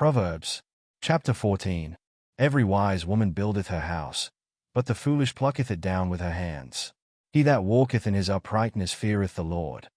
Proverbs, chapter 14. Every wise woman buildeth her house, but the foolish plucketh it down with her hands. He that walketh in his uprightness feareth the Lord,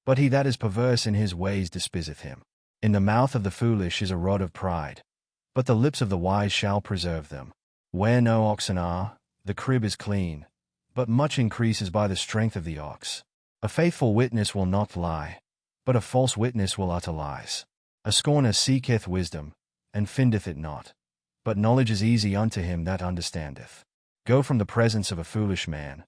but he that is perverse in his ways despiseth him. In the mouth of the foolish is a rod of pride, but the lips of the wise shall preserve them. Where no oxen are, the crib is clean, but much increases by the strength of the ox. A faithful witness will not lie, but a false witness will utter lies. A scorner seeketh wisdom, and findeth it not, but knowledge is easy unto him that understandeth. Go from the presence of a foolish man,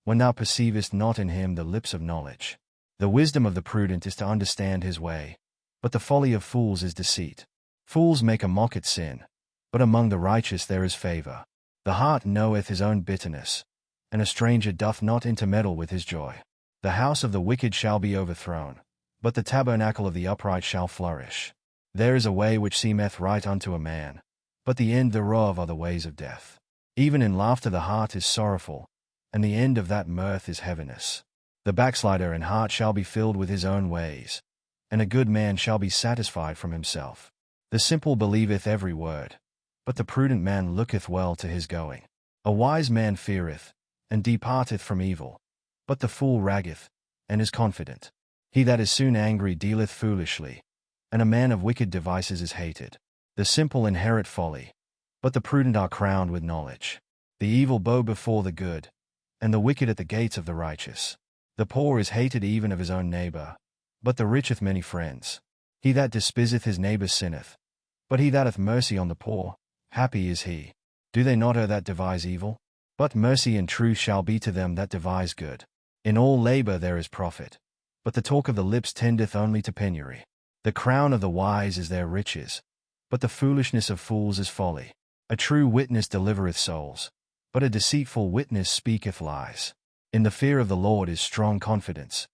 when thou perceivest not in him the lips of knowledge. The wisdom of the prudent is to understand his way, but the folly of fools is deceit. Fools make a mock at sin, but among the righteous there is favor. The heart knoweth his own bitterness, and a stranger doth not intermeddle with his joy. The house of the wicked shall be overthrown, but the tabernacle of the upright shall flourish. There is a way which seemeth right unto a man, but the end thereof are the ways of death. Even in laughter the heart is sorrowful, and the end of that mirth is heaviness. The backslider in heart shall be filled with his own ways, and a good man shall be satisfied from himself. The simple believeth every word, but the prudent man looketh well to his going. A wise man feareth, and departeth from evil, but the fool raggeth, and is confident. He that is soon angry dealeth foolishly, and a man of wicked devices is hated. The simple inherit folly, but the prudent are crowned with knowledge. The evil bow before the good, and the wicked at the gates of the righteous. The poor is hated even of his own neighbor, but the rich hath many friends. He that despiseth his neighbor sinneth, but he that hath mercy on the poor, happy is he. Do they not err that devise evil? But mercy and truth shall be to them that devise good. In all labor there is profit, but the talk of the lips tendeth only to penury. The crown of the wise is their riches, but the foolishness of fools is folly. A true witness delivereth souls, but a deceitful witness speaketh lies. In the fear of the Lord is strong confidence,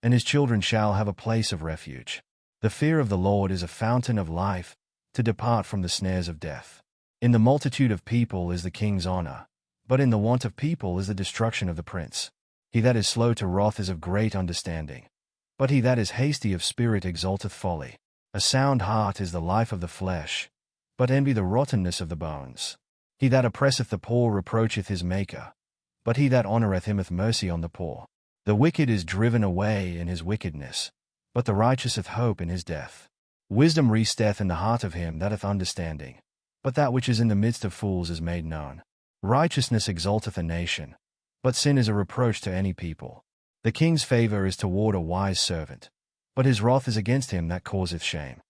and his children shall have a place of refuge. The fear of the Lord is a fountain of life, to depart from the snares of death. In the multitude of people is the king's honor, but in the want of people is the destruction of the prince. He that is slow to wrath is of great understanding, but he that is hasty of spirit exalteth folly. A sound heart is the life of the flesh, but envy the rottenness of the bones. He that oppresseth the poor reproacheth his Maker, but he that honoureth him hath mercy on the poor. The wicked is driven away in his wickedness, but the righteous hath hope in his death. Wisdom resteth in the heart of him that hath understanding, but that which is in the midst of fools is made known. Righteousness exalteth a nation, but sin is a reproach to any people. The king's favor is toward a wise servant, but his wrath is against him that causeth shame.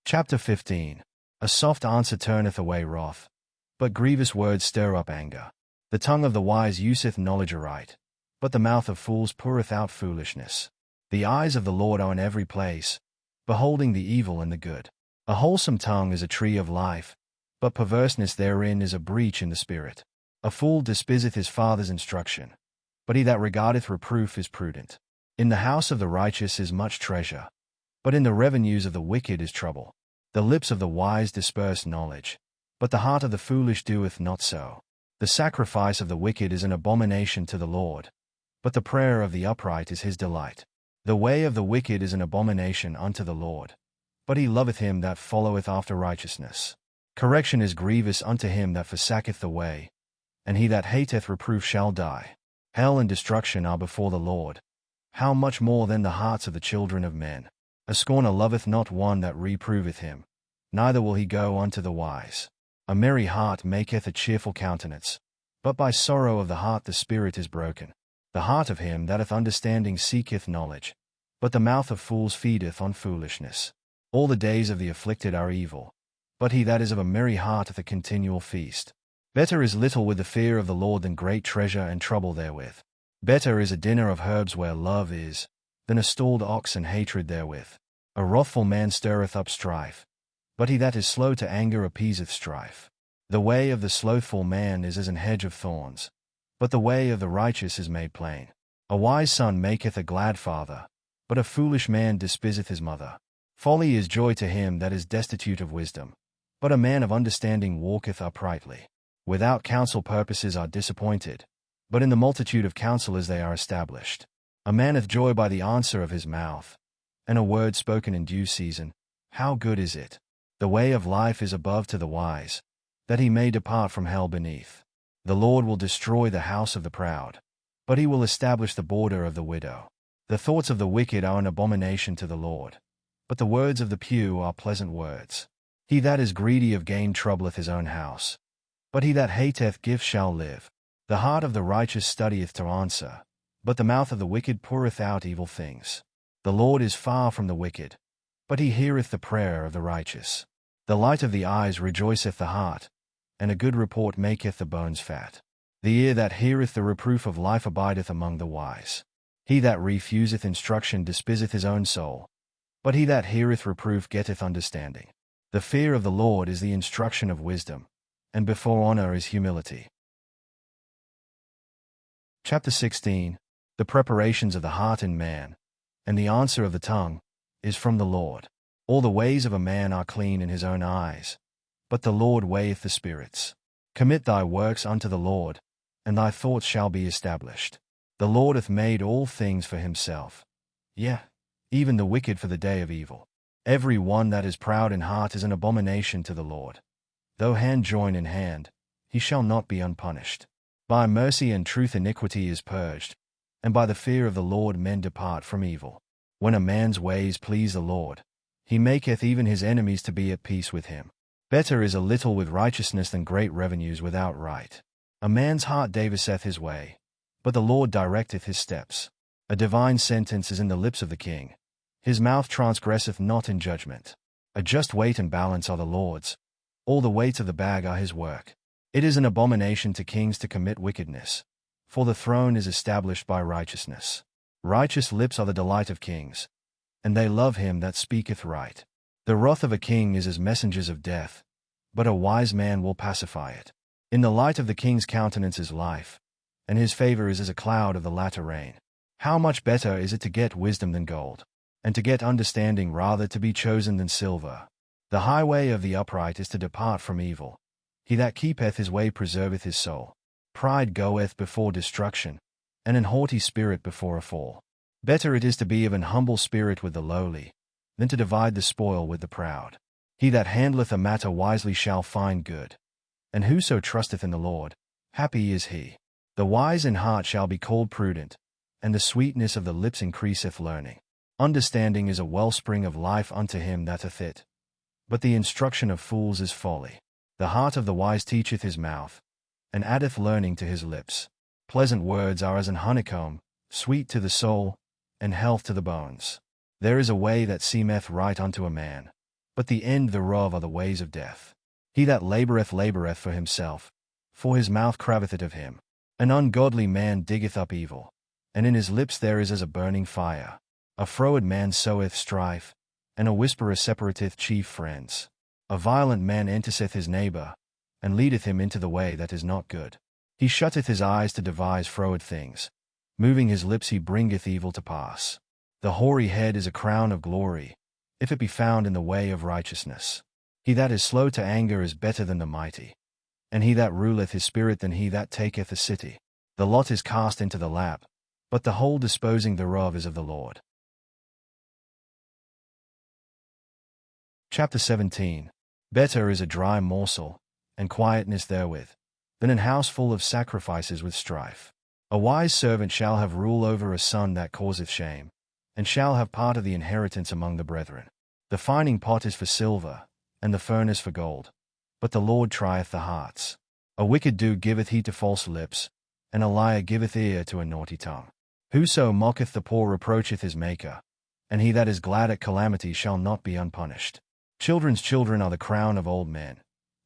Chapter 15. A soft answer turneth away wrath, but grievous words stir up anger. The tongue of the wise useth knowledge aright, but the mouth of fools poureth out foolishness. The eyes of the Lord are in every place, beholding the evil and the good. A wholesome tongue is a tree of life, but perverseness therein is a breach in the spirit. A fool despiseth his father's instruction, but he that regardeth reproof is prudent. In the house of the righteous is much treasure, but in the revenues of the wicked is trouble. The lips of the wise disperse knowledge, but the heart of the foolish doeth not so. The sacrifice of the wicked is an abomination to the Lord, but the prayer of the upright is his delight. The way of the wicked is an abomination unto the Lord, but he loveth him that followeth after righteousness. Correction is grievous unto him that forsaketh the way, and he that hateth reproof shall die. Hell and destruction are before the Lord. How much more than the hearts of the children of men? A scorner loveth not one that reproveth him, neither will he go unto the wise. A merry heart maketh a cheerful countenance, but by sorrow of the heart the spirit is broken. The heart of him that hath understanding seeketh knowledge, but the mouth of fools feedeth on foolishness. All the days of the afflicted are evil, but he that is of a merry heart hath a continual feast. Better is little with the fear of the Lord than great treasure and trouble therewith. Better is a dinner of herbs where love is, than a stalled ox and hatred therewith. A wrathful man stirreth up strife, but he that is slow to anger appeaseth strife. The way of the slothful man is as an hedge of thorns, but the way of the righteous is made plain. A wise son maketh a glad father, but a foolish man despiseth his mother. Folly is joy to him that is destitute of wisdom, but a man of understanding walketh uprightly. Without counsel purposes are disappointed, but in the multitude of counselors they are established. A man hath joy by the answer of his mouth, and a word spoken in due season, how good is it! The way of life is above to the wise, that he may depart from hell beneath. The Lord will destroy the house of the proud, but he will establish the border of the widow. The thoughts of the wicked are an abomination to the Lord, but the words of the pure are pleasant words. He that is greedy of gain troubleth his own house, but he that hateth gifts shall live. The heart of the righteous studieth to answer, but the mouth of the wicked poureth out evil things. The Lord is far from the wicked, but he heareth the prayer of the righteous. The light of the eyes rejoiceth the heart, and a good report maketh the bones fat. The ear that heareth the reproof of life abideth among the wise. He that refuseth instruction despiseth his own soul, but he that heareth reproof getteth understanding. The fear of the Lord is the instruction of wisdom, and before honor is humility. Chapter 16. The preparations of the heart in man, and the answer of the tongue, is from the Lord. All the ways of a man are clean in his own eyes, but the Lord weigheth the spirits. Commit thy works unto the Lord, and thy thoughts shall be established. The Lord hath made all things for himself, yea, even the wicked for the day of evil. Every one that is proud in heart is an abomination to the Lord. Though hand join in hand, he shall not be unpunished. By mercy and truth iniquity is purged, and by the fear of the Lord men depart from evil. When a man's ways please the Lord, he maketh even his enemies to be at peace with him. Better is a little with righteousness than great revenues without right. A man's heart deviseth his way, but the Lord directeth his steps. A divine sentence is in the lips of the king. His mouth transgresseth not in judgment. A just weight and balance are the Lord's. All the weights of the bag are his work. It is an abomination to kings to commit wickedness, for the throne is established by righteousness. Righteous lips are the delight of kings, and they love him that speaketh right. The wrath of a king is as messengers of death, but a wise man will pacify it. In the light of the king's countenance is life, and his favor is as a cloud of the latter rain. How much better is it to get wisdom than gold, and to get understanding rather to be chosen than silver. The highway of the upright is to depart from evil. He that keepeth his way preserveth his soul. Pride goeth before destruction, and an haughty spirit before a fall. Better it is to be of an humble spirit with the lowly, than to divide the spoil with the proud. He that handleth a matter wisely shall find good, and whoso trusteth in the Lord, happy is he. The wise in heart shall be called prudent, and the sweetness of the lips increaseth learning. Understanding is a wellspring of life unto him that hath it, but the instruction of fools is folly. The heart of the wise teacheth his mouth, and addeth learning to his lips. Pleasant words are as an honeycomb, sweet to the soul, and health to the bones. There is a way that seemeth right unto a man, but the end thereof are the ways of death. He that laboureth for himself, for his mouth craveth it of him. An ungodly man diggeth up evil, and in his lips there is as a burning fire. A froward man soweth strife, and a whisperer separateth chief friends. A violent man enticeth his neighbor, and leadeth him into the way that is not good. He shutteth his eyes to devise froward things. Moving his lips he bringeth evil to pass. The hoary head is a crown of glory, if it be found in the way of righteousness. He that is slow to anger is better than the mighty, and he that ruleth his spirit than he that taketh a city. The lot is cast into the lap, but the whole disposing thereof is of the Lord. Chapter 17. Better is a dry morsel, and quietness therewith, than an house full of sacrifices with strife. A wise servant shall have rule over a son that causeth shame, and shall have part of the inheritance among the brethren. The fining pot is for silver, and the furnace for gold, but the Lord trieth the hearts. A wicked do giveth he to false lips, and a liar giveth ear to a naughty tongue. Whoso mocketh the poor reproacheth his Maker, and he that is glad at calamity shall not be unpunished. Children's children are the crown of old men,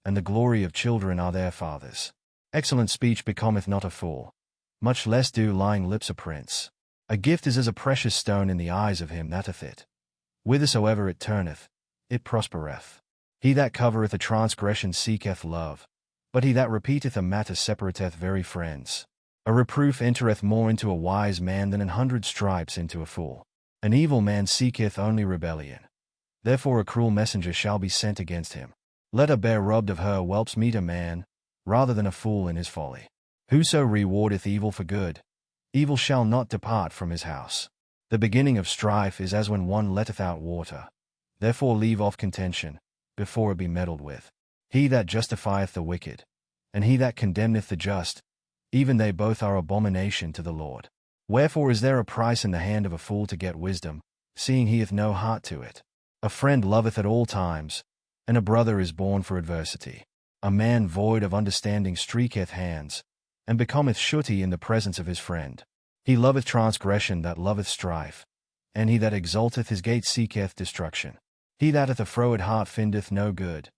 and the glory of children are their fathers. Excellent speech becometh not a fool, much less do lying lips a prince. A gift is as a precious stone in the eyes of him that hath it. Whithersoever it turneth, it prospereth. He that covereth a transgression seeketh love, but he that repeateth a matter separateth very friends. A reproof entereth more into a wise man than 100 stripes into a fool. An evil man seeketh only rebellion. Therefore a cruel messenger shall be sent against him. Let a bear robbed of her whelps meet a man, rather than a fool in his folly. Whoso rewardeth evil for good, evil shall not depart from his house. The beginning of strife is as when one letteth out water. Therefore leave off contention, before it be meddled with. He that justifieth the wicked, and he that condemneth the just, even they both are abomination to the Lord. Wherefore is there a price in the hand of a fool to get wisdom, seeing he hath no heart to it? A friend loveth at all times, and a brother is born for adversity. A man void of understanding streaketh hands, and becometh shooty in the presence of his friend. He loveth transgression that loveth strife, and he that exalteth his gate seeketh destruction. He that hath a froward heart findeth no good,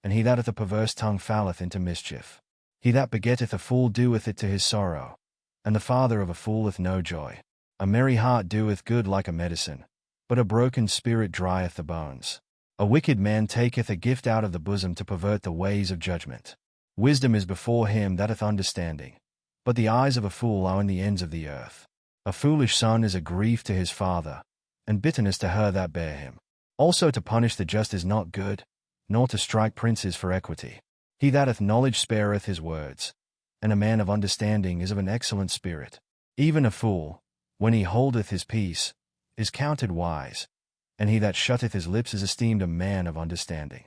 and he that hath a perverse tongue falleth into mischief. He that begetteth a fool doeth it to his sorrow, and the father of a fool hath no joy. A merry heart doeth good like a medicine, but a broken spirit drieth the bones. A wicked man taketh a gift out of the bosom to pervert the ways of judgment. Wisdom is before him that hath understanding, but the eyes of a fool are in the ends of the earth. A foolish son is a grief to his father, and bitterness to her that bare him. Also to punish the just is not good, nor to strike princes for equity. He that hath knowledge spareth his words, and a man of understanding is of an excellent spirit. Even a fool, when he holdeth his peace, is counted wise, and he that shutteth his lips is esteemed a man of understanding.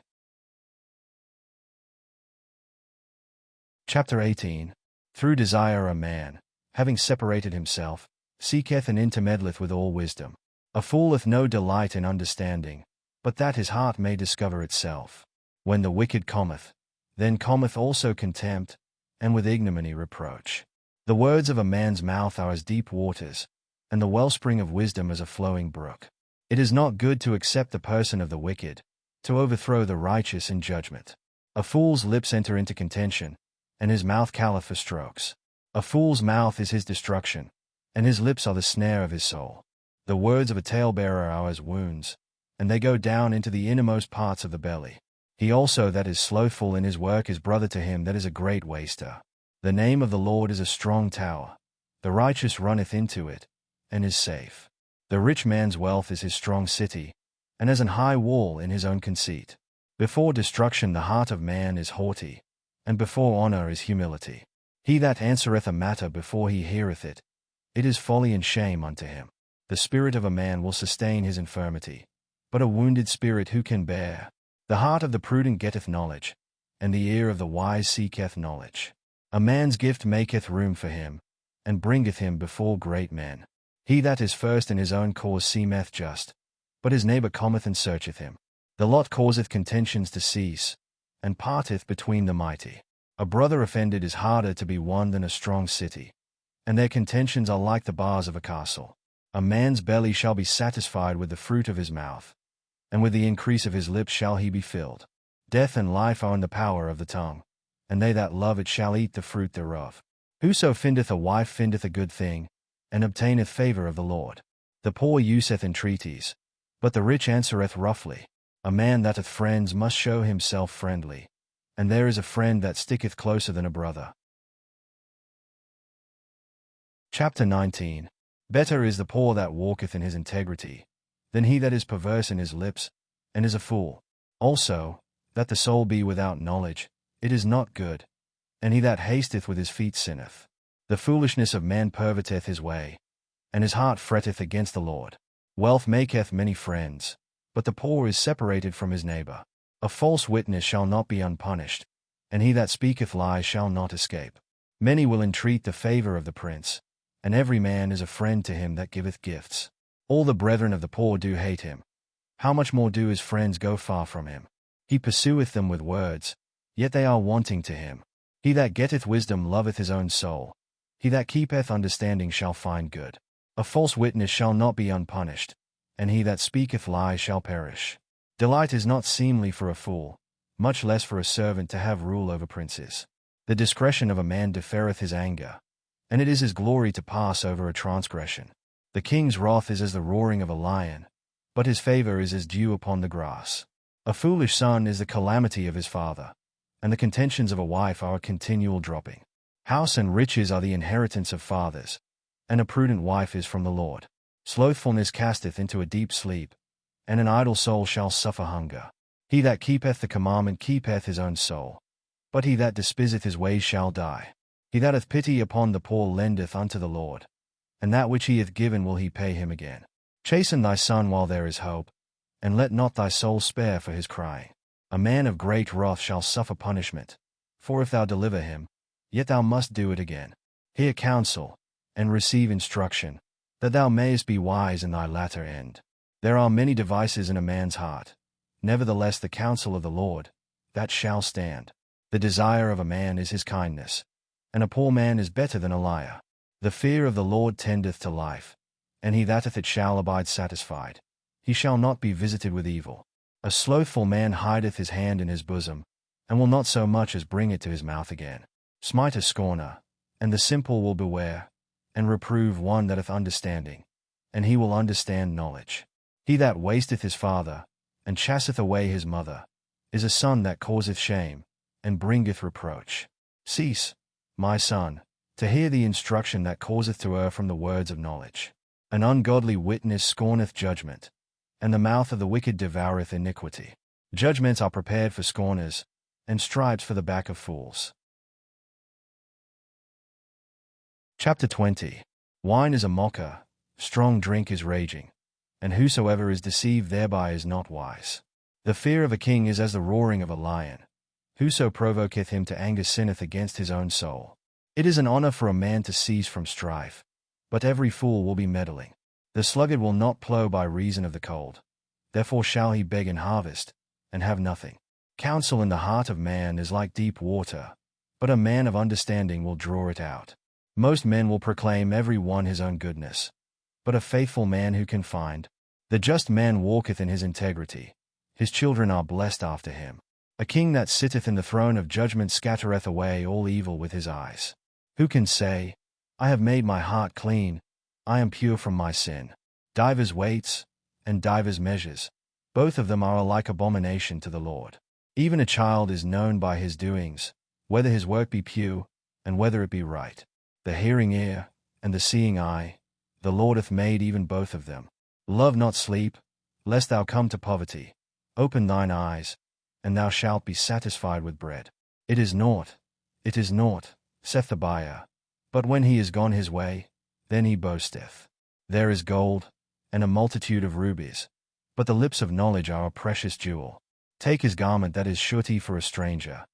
Chapter 18. Through desire a man, having separated himself, seeketh and intermeddleth with all wisdom. A fool hath no delight in understanding, but that his heart may discover itself. When the wicked cometh, then cometh also contempt, and with ignominy reproach. The words of a man's mouth are as deep waters, and the wellspring of wisdom as a flowing brook. It is not good to accept the person of the wicked, to overthrow the righteous in judgment. A fool's lips enter into contention, and his mouth calleth for strokes. A fool's mouth is his destruction, and his lips are the snare of his soul. The words of a talebearer are as wounds, and they go down into the innermost parts of the belly. He also that is slothful in his work is brother to him that is a great waster. The name of the Lord is a strong tower. The righteous runneth into it, and is safe. The rich man's wealth is his strong city, and as an high wall in his own conceit. Before destruction the heart of man is haughty, and before honor is humility. He that answereth a matter before he heareth it, it is folly and shame unto him. The spirit of a man will sustain his infirmity, but a wounded spirit who can bear? The heart of the prudent getteth knowledge, and the ear of the wise seeketh knowledge. A man's gift maketh room for him, and bringeth him before great men. He that is first in his own cause seemeth just, but his neighbor cometh and searcheth him. The lot causeth contentions to cease, and parteth between the mighty. A brother offended is harder to be won than a strong city, and their contentions are like the bars of a castle. A man's belly shall be satisfied with the fruit of his mouth, and with the increase of his lips shall he be filled. Death and life are in the power of the tongue, and they that love it shall eat the fruit thereof. Whoso findeth a wife findeth a good thing, and obtaineth favor of the Lord. The poor useth entreaties, but the rich answereth roughly. A man that hath friends must show himself friendly, and there is a friend that sticketh closer than a brother. Chapter 19. Better is the poor that walketh in his integrity, than he that is perverse in his lips, and is a fool. Also, that the soul be without knowledge, it is not good, and he that hasteth with his feet sinneth. The foolishness of man perverteth his way, and his heart fretteth against the Lord. Wealth maketh many friends, but the poor is separated from his neighbor. A false witness shall not be unpunished, and he that speaketh lies shall not escape. Many will entreat the favor of the prince, and every man is a friend to him that giveth gifts. All the brethren of the poor do hate him. How much more do his friends go far from him? He pursueth them with words, yet they are wanting to him. He that getteth wisdom loveth his own soul. He that keepeth understanding shall find good. A false witness shall not be unpunished, and he that speaketh lies shall perish. Delight is not seemly for a fool, much less for a servant to have rule over princes. The discretion of a man deferreth his anger, and it is his glory to pass over a transgression. The king's wrath is as the roaring of a lion, but his favor is as dew upon the grass. A foolish son is the calamity of his father, and the contentions of a wife are a continual dropping. House and riches are the inheritance of fathers, and a prudent wife is from the Lord. Slothfulness casteth into a deep sleep, and an idle soul shall suffer hunger. He that keepeth the commandment keepeth his own soul, but he that despiseth his ways shall die. He that hath pity upon the poor lendeth unto the Lord, and that which he hath given will he pay him again. Chasten thy son while there is hope, and let not thy soul spare for his crying. A man of great wrath shall suffer punishment, for if thou deliver him, yet thou must do it again. Hear counsel, and receive instruction, that thou mayest be wise in thy latter end. There are many devices in a man's heart, nevertheless the counsel of the Lord, that shall stand. The desire of a man is his kindness, and a poor man is better than a liar. The fear of the Lord tendeth to life, and he that hath it shall abide satisfied. He shall not be visited with evil. A slothful man hideth his hand in his bosom, and will not so much as bring it to his mouth again. Smite a scorner, and the simple will beware, and reprove one that hath understanding, and he will understand knowledge. He that wasteth his father, and chaseth away his mother, is a son that causeth shame, and bringeth reproach. Cease, my son, to hear the instruction that causeth to err from the words of knowledge. An ungodly witness scorneth judgment, and the mouth of the wicked devoureth iniquity. Judgments are prepared for scorners, and stripes for the back of fools. Chapter 20. Wine is a mocker, strong drink is raging, and whosoever is deceived thereby is not wise. The fear of a king is as the roaring of a lion. Whoso provoketh him to anger sinneth against his own soul. It is an honor for a man to cease from strife, but every fool will be meddling. The sluggard will not plow by reason of the cold. Therefore shall he beg in harvest, and have nothing. Counsel in the heart of man is like deep water, but a man of understanding will draw it out. Most men will proclaim every one his own goodness, but a faithful man who can find? The just man walketh in his integrity. His children are blessed after him. A king that sitteth in the throne of judgment scattereth away all evil with his eyes. Who can say, I have made my heart clean, I am pure from my sin? Divers weights, and divers measures, both of them are alike abomination to the Lord. Even a child is known by his doings, whether his work be pure, and whether it be right. The hearing ear, and the seeing eye, the Lord hath made even both of them. Love not sleep, lest thou come to poverty. Open thine eyes, and thou shalt be satisfied with bread. It is naught, saith the buyer, but when he is gone his way, then he boasteth. There is gold, and a multitude of rubies, but the lips of knowledge are a precious jewel. Take his garment that is surety for a stranger,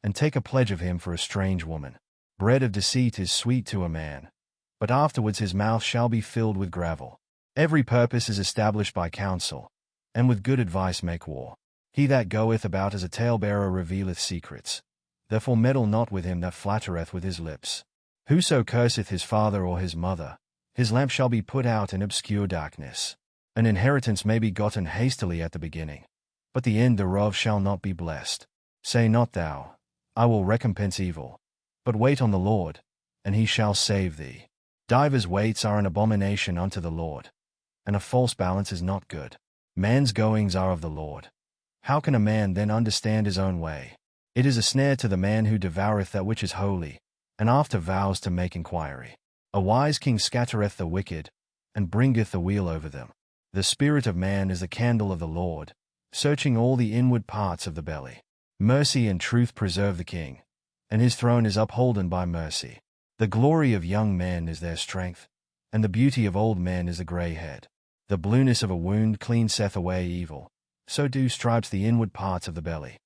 and take a pledge of him for a strange woman. Bread of deceit is sweet to a man, but afterwards his mouth shall be filled with gravel. Every purpose is established by counsel, and with good advice make war. He that goeth about as a talebearer revealeth secrets. Therefore meddle not with him that flattereth with his lips. Whoso curseth his father or his mother, his lamp shall be put out in obscure darkness. An inheritance may be gotten hastily at the beginning, but the end thereof shall not be blessed. Say not thou, I will recompense evil, but wait on the Lord, and he shall save thee. Divers weights are an abomination unto the Lord, and a false balance is not good. Man's goings are of the Lord. How can a man then understand his own way? It is a snare to the man who devoureth that which is holy, and after vows to make inquiry. A wise king scattereth the wicked, and bringeth the weal over them. The spirit of man is the candle of the Lord, searching all the inward parts of the belly. Mercy and truth preserve the king, and his throne is upholden by mercy. The glory of young men is their strength, and the beauty of old men is the grey head. The blueness of a wound cleanseth away evil, so do stripes the inward parts of the belly.